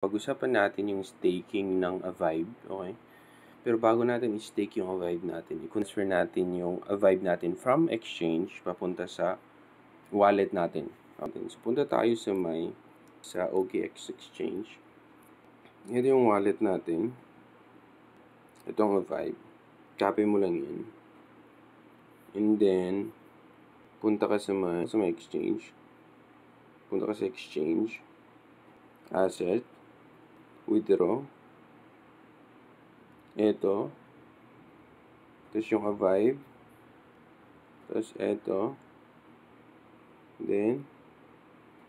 Pag-usapan natin yung staking ng Avive, okay? Pero bago natin i-stake yung Avive natin, i-transfer natin yung Avive natin from exchange papunta sa wallet natin. Okay. So, punta tayo sa OKX exchange. Ito yung wallet natin. Ito ang Avive. Copy mo lang yan. And then, punta ka sa may exchange. Punta ka sa exchange. Asset. Withdraw. Ito. Tapos yung Avive. Tapos ito. Then,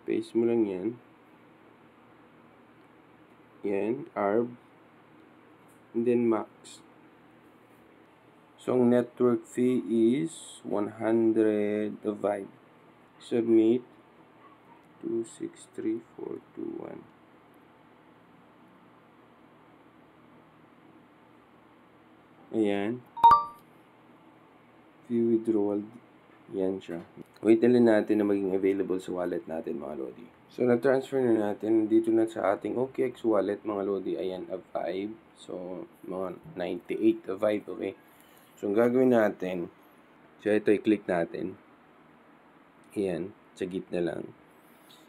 paste mo lang yan. Yan. ARB. And then max. So, ang network fee is 100 Avive. Submit. 263421. Ayan. Fee withdrawal. Yan siya. Wait lang natin na maging available sa wallet natin, mga Lodi. So, na-transfer na natin. Dito na sa ating OKX wallet, mga Lodi. Ayan, Avive. So, mga 98 Avive, okay? So, ang gagawin natin, so ito, i-click natin. Ayan, sa gitna lang.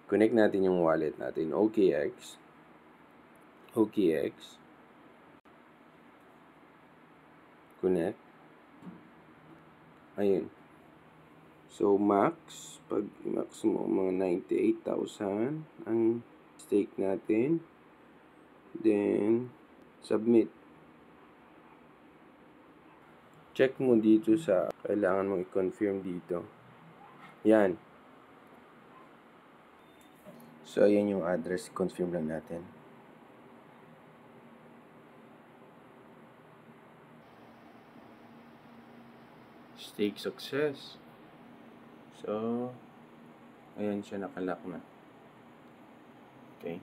Connect natin yung wallet natin. OKX. Connect. Ayun. So, pag max mo, mga 98,000 ang stake natin. Then, submit. Check mo dito sa, kailangan mong i-confirm dito. Yan. So, ayan yung address. Confirm lang natin. Stake success. So, ayan siya, nakalock na. Okay.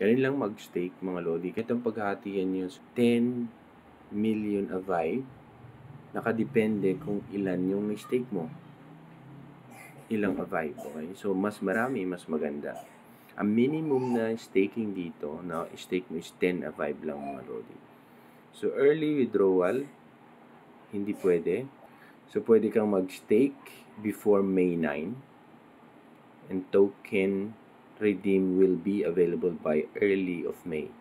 Ganun lang mag-stake, mga Lodi. Itong paghatian nyo 10 million Avive, nakadepende kung ilan yung stake mo. Ilang Avive, okay? So, mas marami, mas maganda. Ang minimum na staking dito, na stake mo is 10 Avive lang, mga Lodi. So, early withdrawal, hindi pwede. So, pwede kang mag-stake before May 9. And token redeem will be available by early of May.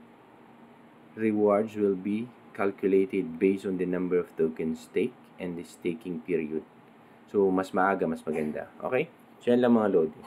Rewards will be calculated based on the number of tokens staked and the staking period. So, mas maaga, mas maganda. Okay? So, yan lang, mga Lodi.